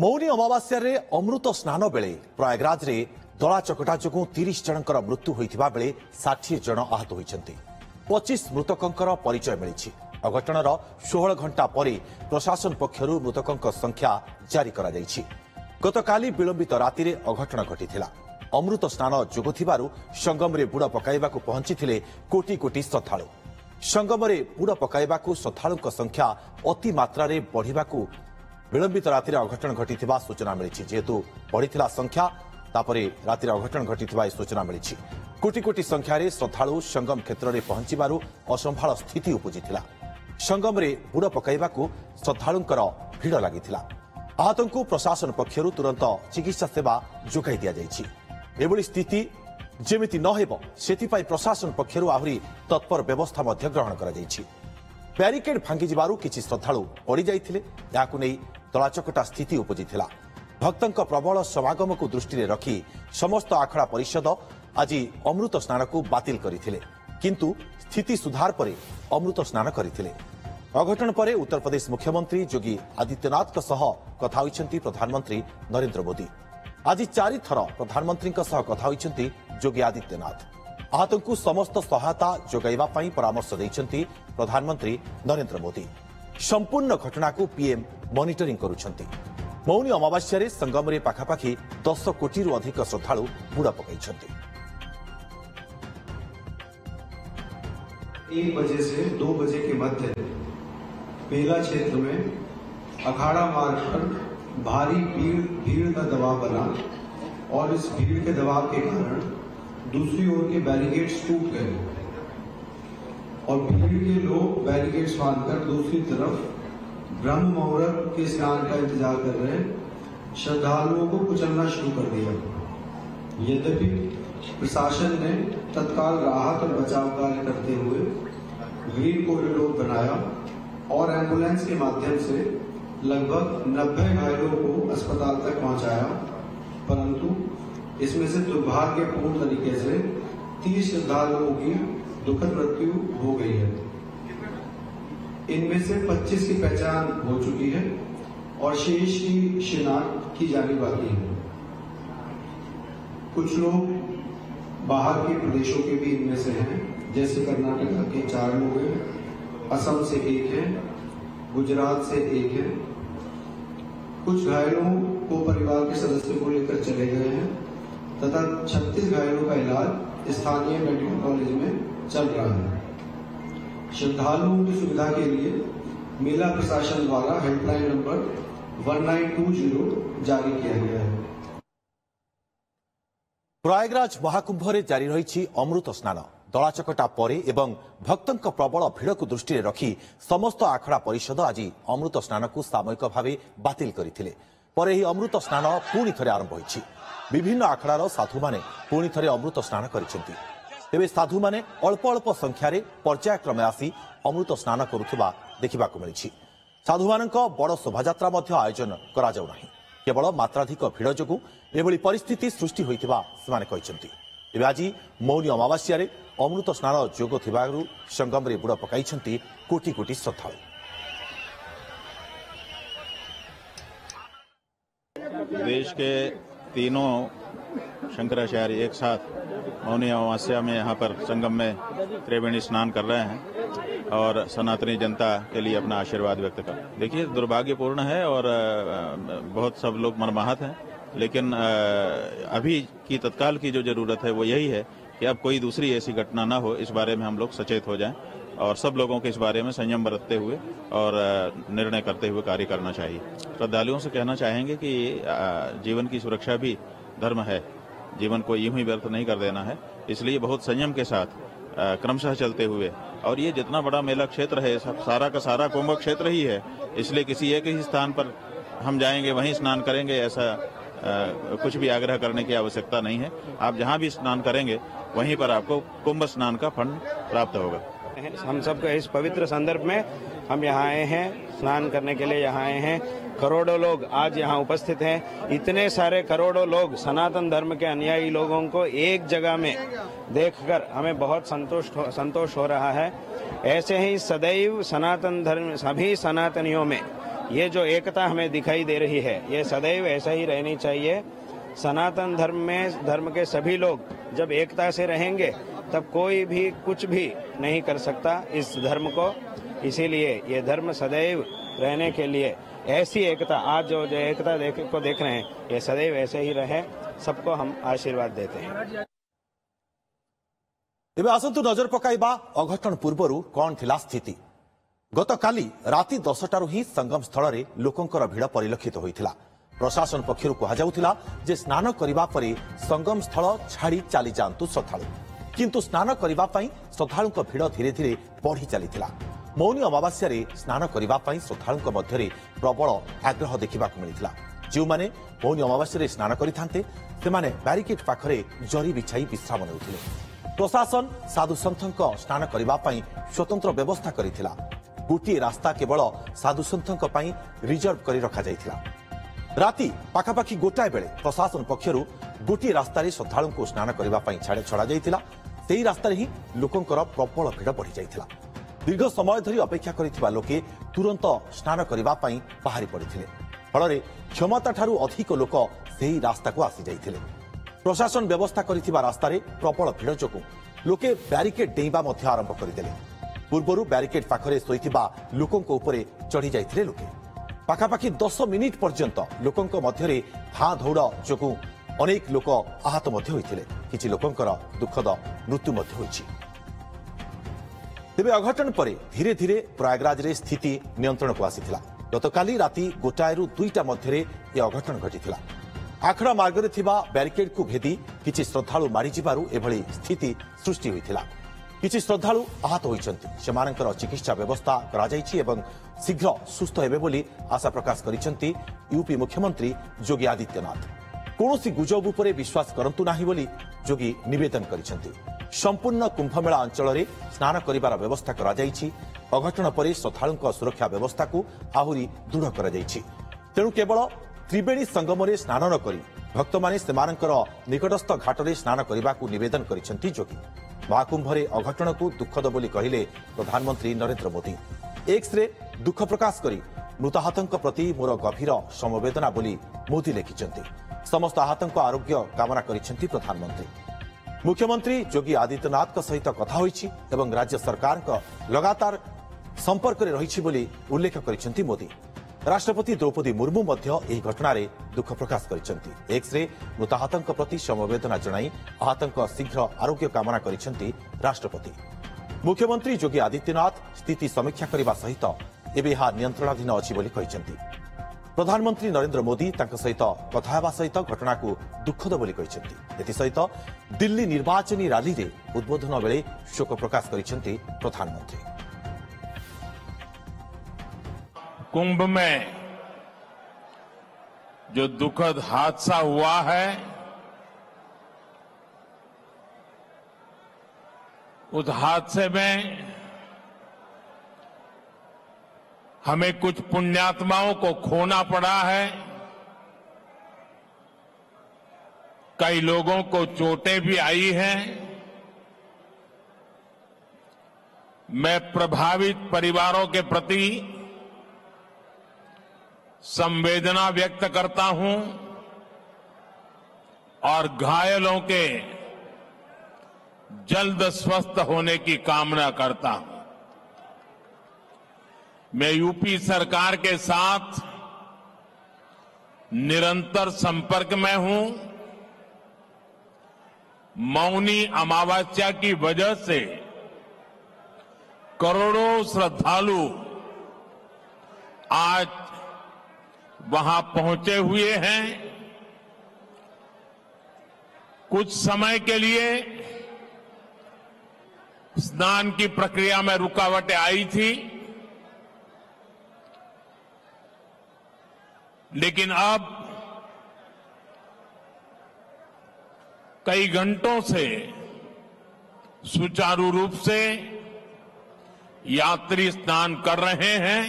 मौनी अमावास्या अमृत स्नान बेले प्रयागराज रे दला चकटा जो 30 जनकर मृत्यु होता बेले 60 जन आहत होती 25 मृतकों परिचय मिली। अघटनर 16 घंटा पर प्रशासन पक्षर मृतकों संख्या जारी कर गतकाली विलंबित राति में अघटन घटी अमृत स्नान जोगु संगम में बुड़ पकाइबा पहुंची कोटी कोटी श्रद्धालु। संगम में बुड़ पकाइबा श्रद्धालुं संख्या अति मात्रा बढ़ा विलंबित राति अघटन घटी सूचना मिली। जेहेतु बढ़ी संख्या राति अघटन घटी सूचना मिली। कोटी कोटी संख्यार श्रद्धालु संगम क्षेत्र में पहुंचवर असंभाल स्थिति उपजिला। संगम में बुड़ पकाइबा श्रद्धालुंकर भिड़ लगी। आहतों को प्रशासन पक्षर तुरंत चिकित्सा सेवा जोगाई दि जाइछि। एभली स्थिति जेमिति न हेबो सेतिपाई प्रशासन पक्षर आहुरी तत्पर व्यवस्था मध्य ग्रहण करा जाइछि। बैरिकेड भांगी जिबारु किछि श्रद्धालु पड़ी जाइथिले। याकु नै दलाचकटा स्थिति उपजिथिला। भक्तों प्रबल समागम को दृष्टि रखी समस्त आखड़ा परिषद आज अमृत स्नान को बातिल करथिले, किंतु स्थिति सुधार पर अमृत स्नान करथिले। अघटन पर उत्तर प्रदेश मुख्यमंत्री योगी आदित्यनाथ कथा होइछंती प्रधानमंत्री नरेंद्र मोदी। आज 4 थर प्रधानमंत्री कथा होइछंती योगी आदित्यनाथ। आहतों को समस्त सहायता जोगाइबा पई परामर्श दैछंती प्रधानमंत्री नरेंद्र मोदी। संपूर्ण घटना को पीएम मॉनिटरिंग करुछंती। मौनी अमावास्या संगम में पाखापाखि 10 कोटी अधिक श्रद्धालु बुड़ पकाइछंती। 1 बजे से 2 बजे के मध्य बेला क्षेत्र में अखाड़ा मार्ग पर भारी भीड़ का दबाव बना और इस भीड़ के दबाव के कारण दूसरी ओर के बैरिकेड्स टूट गए और भीड़ के लोग बैरिकेड्स बांधकर दूसरी तरफ ब्रह्म मुहूर्त के स्नान का इंतजार कर रहे श्रद्धालुओं को कुचलना शुरू कर दिया। यद्यपि प्रशासन ने तत्काल राहत और बचाव कार्य करते हुए ग्रीन कॉरिडोर बनाया और एम्बुलेंस के माध्यम से लगभग 90 घायलों को अस्पताल तक पहुंचाया, परंतु इसमें से दुर्भाग्यपूर्ण तरीके से 30 श्रद्धालुओं की दुखद मृत्यु हो गई है। इनमें से 25 की पहचान हो चुकी है और शेष की शिनाख्त की जानी बाकी है। कुछ लोग बाहर के प्रदेशों के भी इनमें से हैं, जैसे कर्नाटक के 4 लोग हैं, असम से 1 है, गुजरात से 1 है। कुछ घायलों को परिवार के सदस्यों को लेकर चले गए हैं तथा 36 घायलों का इलाज स्थानीय मेडिकल कॉलेज में चल रहा है। श्रद्धालुओं की सुविधा के लिए मेला प्रशासन द्वारा हेल्पलाइन नंबर 1920 जारी किया गया है। प्रयागराज महाकुंभ रे जारी रही अमृत स्नान। दलाचकटा पर एवं भक्तों प्रबल भिड़ को दृष्टि रखी समस्त आखड़ा परिषद आज अमृत स्नान को सामयिक भाव बातिल करथिले। पर यह अमृत स्नान पुणी थे आरंभ होइछि। विभिन्न आखड़ार साधु माने पुणी थे अमृत स्नान करिसेंती। तेबे साधु माने अल्प अल्प संख्यार पर्यायक्रमे आसी अमृत स्नान करुवा देखा मिली। साधु मानक बड़ शोभायात्रा आयोजन करा जाउ नाही। केवल मात्राधिक भिड़ जोगु एभली परिस्थिति सृष्टि होइतिबा सेमाने कहिसेंती। तेबे आज मौनी अमावास्या अमृत स्नान जोग थिबारु संगम रे बुड़ पकाइछंती कोटी कोटी श्रद्धालु। देश के तीनों शंकराचार्य एक साथ मौनी अमावस्या में यहाँ पर संगम में त्रिवेणी स्नान कर रहे हैं और सनातनी जनता के लिए अपना आशीर्वाद व्यक्त कर। देखिए, दुर्भाग्यपूर्ण है और बहुत सब लोग मर्माहत हैं, लेकिन अभी की तत्काल की जो जरूरत है वो यही है कि अब कोई दूसरी ऐसी घटना ना हो। इस बारे में हम लोग सचेत हो जाएं और सब लोगों को इस बारे में संयम बरतते हुए और निर्णय करते हुए कार्य करना चाहिए। श्रद्धालुओं से कहना चाहेंगे कि जीवन की सुरक्षा भी धर्म है, जीवन को यूं ही व्यर्थ नहीं कर देना है, इसलिए बहुत संयम के साथ क्रमशः चलते हुए, और ये जितना बड़ा मेला क्षेत्र है सारा का सारा कुंभ क्षेत्र ही है, इसलिए किसी एक ही स्थान पर हम जाएंगे वहीं स्नान करेंगे ऐसा कुछ भी आग्रह करने की आवश्यकता नहीं है। आप जहां भी स्नान करेंगे वहीं पर आपको कुंभ स्नान का फल प्राप्त होगा। हम सबको इस पवित्र संदर्भ में हम यहाँ आए हैं, स्नान करने के लिए यहाँ आए हैं। करोड़ों लोग आज यहाँ उपस्थित हैं। इतने सारे करोड़ों लोग सनातन धर्म के अनुयायी लोगों को एक जगह में देखकर हमें बहुत संतोष हो रहा है। ऐसे ही सदैव सनातन धर्म सभी सनातनियों में ये जो एकता हमें दिखाई दे रही है ये सदैव ऐसा ही रहनी चाहिए। सनातन धर्म के सभी लोग जब एकता से रहेंगे तब कोई भी कुछ भी नहीं कर सकता इस धर्म को। इसीलिए ये धर्म सदैव रहने के लिए ऐसी एकता, आज जो एकता देख रहे हैं ये सदैव ऐसे ही रहे। सबको हम आशीर्वाद देते हैं। एबे आसंतु नजर पकाइबा अघटन पूर्वरु कौन थिला स्थिति। गतकाली राति 10टारू ही संगम स्थल रे लोकंकर भिड़ परिलक्षित होइथिला। प्रशासन पक्षरु कहाजाउथिला जे स्नान करिबा परे संगम स्थल छाड़ी चली जांतु श्रद्धालु, किंतु स्नान करिबा पई श्रद्धालुक भिड़ धीरे धीरे बढ़ी चलीथिला। मौनी अमावास्या रे स्नान करिबा पई श्रद्धालुक मध्यरे प्रबल आग्रह देखिबाकु मिलिथिला। जो माने मौनी अमावास्या रे स्नान करिथांते सेमाने बैरिकेड पाखरे जरी बिछाई विश्राम नेउथिले। प्रशासन साधु सन्थक स्नान करिबा पई स्वतंत्र व्यवस्था करिथिला। गोटे रास्ता केवल साधु सन्थक पई रिजर्व करि रखा जाइथिला। राति पाखापाखि गोटाए बेले प्रशासन पक्षरु गोटे रास्ता रे श्रद्धालुଙ୍କୁ स्नान करिबा पई छड़ा जाइथिला। सेही रास्ता रे ही लोकंकर प्रबल भिड़ बढ़ी जाइथिला। दीर्घ समय धरी अपेक्षा करिथिबा लोके तुरंत स्नान करिबा पई बाहरी पड़िथिले। फଳରେ क्षमता ठारू अधिक लोक सेही रास्ता को आसी जाइथिले। प्रशासन व्यवस्था करिथिबा रास्ता रे प्रबल भिड़ जोगु लोके बैरिकेड डेइबा मध्य आरंभ करिदेले। पूर्वरु बैरिकेड पाखरे सोइथिबा लोकंक उपरे चढ़ी जाइथिले लोके। पाखापाखि 10 मिनिट पर्यंत लोकंक मध्यरे धाँ धौड़ जोगु अनेक लोक आहत मध्य होइथिले। किछि लोकंकर दुखद मृत्यु मध्य होइछि। तेबे अघटन परे धीरे धीरे प्रयागराज रे स्थिति नियंत्रण को आसीथिला। गतकाली राति 1टारू 2टा मध्यरे ए अघटन घटिथिला। आखड़ा मार्गरे थिबा बैरिकेड को भेदी किछि श्रद्धालु मारि जिबारु एभଳି स्थिति सृष्टि होइथिला। किछि श्रद्धालु आहत होइछन्ति। सेमानकर चिकित्सा व्यवस्था करा जाइछि एवं शीघ्र सुस्थ हेबे बोली आशा प्रकाश करिछन्ति यूपी मुख्यमंत्री योगी आदित्यनाथ। कोनोसी गुजब उपरे विश्वास करंतु नाही बोली योगी निवेदन करिछन्ति। संपूर्ण कुंभमेला अंचल रे स्नान करिबार व्यवस्था करा जाइछि। अघटन परे श्रद्धालुଙ୍କ सुरक्षा व्यवस्था को आहुरी दृढ़ करा जाइछि। तेणु केवल त्रिवेणी संगम रे स्नान न करी भक्त माने सेमानकर निकटस्थ घाट रे स्नान करिबा को निवेदन करिछन्ति योगी। महाकुंभ रे अघटन को दुखद बोली कहिले प्रधानमंत्री नरेंद्र मोदी। एक्स रे दुख प्रकाश करी मृताहतଙ୍କ प्रति मोर गभीर समवेदना बोली मोदी लिखिछन्ति। समस्त आहतଙ୍କ आरोग्य कामना करिछन्ति प्रधानमंत्री। मुख्यमंत्री योगी आदित्यनाथ सहित कथा होइछि एवं राज्य सरकार लगातार संपर्क रे रहिछि बोली उल्लेख करिछन्ति मोदी। राष्ट्रपति द्रौपदी मुर्मू मध्य एही घटना रे दुख प्रकाश करिछन्ति। एक्स रे मृताहतଙ୍କ प्रति समवेदना जणाई आहतଙ୍କ शीघ्र आरोग्य कामना करिछन्ति राष्ट्रपति। मुख्यमंत्री योगी आदित्यनाथ स्थिति समीक्षा करने सहित एबे यह नियंत्रणाधीन अछि बोली कहिछन्ति। प्रधानमंत्री नरेंद्र मोदी तांक सहित कथा हेबा सहित घटना को दुखद बोली कहिछन्ति। एथि सहित दिल्ली निर्वाचनी रैली रे उद्बोधन बेले शोक प्रकाश करिछन्ति प्रधानमंत्री। कुंभ में जो दुखद हादसा हुआ है उस हादसे में हमें कुछ पुण्यात्माओं को खोना पड़ा है। कई लोगों को चोटें भी आई हैं। मैं प्रभावित परिवारों के प्रति संवेदना व्यक्त करता हूं और घायलों के जल्द स्वस्थ होने की कामना करता हूं। मैं यूपी सरकार के साथ निरंतर संपर्क में हूं। मौनी अमावस्या की वजह से करोड़ों श्रद्धालु आज वहां पहुंचे हुए हैं। कुछ समय के लिए स्नान की प्रक्रिया में रुकावटें आई थी, लेकिन अब कई घंटों से सुचारू रूप से यात्री स्नान कर रहे हैं।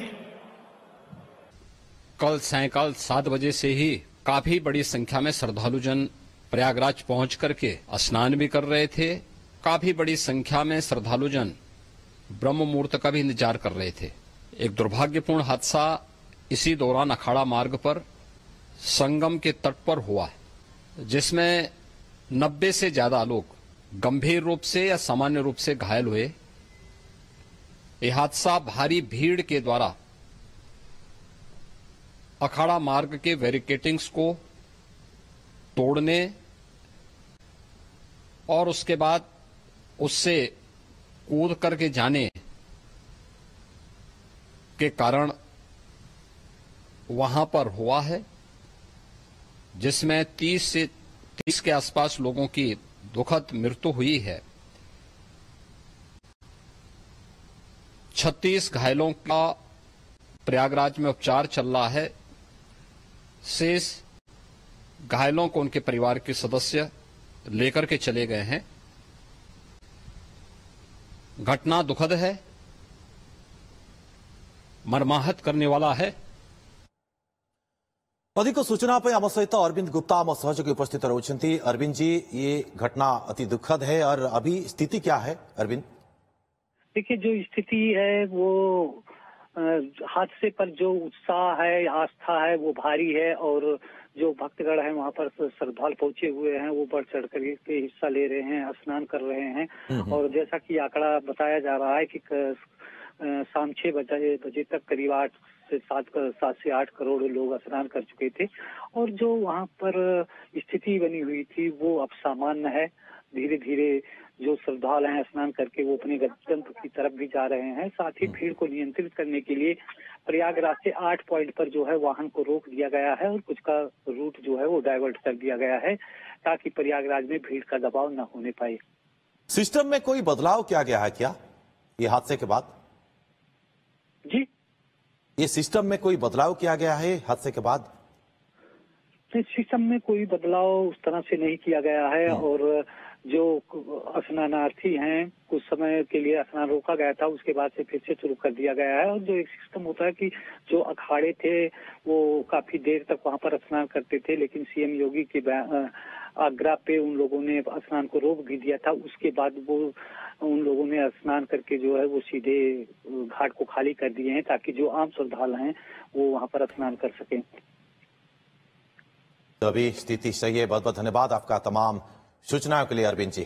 कल सायंकाल 7 बजे से ही काफी बड़ी संख्या में श्रद्धालुजन प्रयागराज पहुंच करके स्नान भी कर रहे थे। काफी बड़ी संख्या में श्रद्धालुजन ब्रह्म मुहूर्त का भी इंतजार कर रहे थे। एक दुर्भाग्यपूर्ण हादसा इसी दौरान अखाड़ा मार्ग पर संगम के तट पर हुआ है, जिसमें 90 से ज्यादा लोग गंभीर रूप से या सामान्य रूप से घायल हुए। यह हादसा भारी भीड़ के द्वारा अखाड़ा मार्ग के बैरिकेडिंग्स को तोड़ने और उसके बाद उससे कूद करके जाने के कारण वहां पर हुआ है, जिसमें 30 के आसपास लोगों की दुखद मृत्यु हुई है। 36 घायलों का प्रयागराज में उपचार चल रहा है। शेष घायलों को उनके परिवार के सदस्य लेकर के चले गए हैं। घटना दुखद है, मर्माहत करने वाला है। अधिक सूचना पर आम सहित अरविंद गुप्ता आम सहयोगी उपस्थित रहते। अरविंद जी, ये घटना अति दुखद है और अभी स्थिति क्या है अरविंद? देखिए, जो स्थिति है वो हादसे पर जो उत्साह है, आस्था है, वो भारी है और जो भक्तगण है वहां पर श्रद्धालु पहुंचे हुए हैं वो बढ़ चढ़ कर के हिस्सा ले रहे हैं, स्नान कर रहे हैं। और जैसा कि आंकड़ा बताया जा रहा है कि शाम 6 बजे तक करीब 7 से 8 करोड़ लोग स्नान कर चुके थे और जो वहां पर स्थिति बनी हुई थी वो अब सामान्य है। धीरे धीरे जो श्रद्धालु हैं स्नान करके वो अपने गंतव्य की तरफ भी जा रहे हैं। साथ ही भीड़ को नियंत्रित करने के लिए प्रयागराज से 8 पॉइंट पर जो है वाहन को रोक दिया गया है और कुछ का रूट जो है वो डाइवर्ट कर दिया गया है ताकि प्रयागराज में भीड़ का दबाव न होने पाए। सिस्टम में कोई बदलाव किया गया है क्या ये हादसे के बाद? जी, ये सिस्टम में कोई बदलाव किया गया है हादसे के बाद? सिस्टम में कोई बदलाव उस तरह से नहीं किया गया है और जो स्नानार्थी हैं कुछ समय के लिए स्नान रोका गया था, उसके बाद से फिर से शुरू कर दिया गया है। और जो एक सिस्टम होता है कि जो अखाड़े थे वो काफी देर तक वहां पर स्नान करते थे, लेकिन सीएम योगी के आग्रह पे उन लोगों ने स्नान को रोक भी दिया था। उसके बाद वो उन लोगों ने स्नान करके जो है वो सीधे घाट को खाली कर दिए हैं ताकि जो आम श्रद्धालु हैं वो वहां पर स्नान कर सकें। तो अभी स्थिति सही है। बहुत बहुत धन्यवाद आपका तमाम सूचनाओं के लिए अरविंद जी।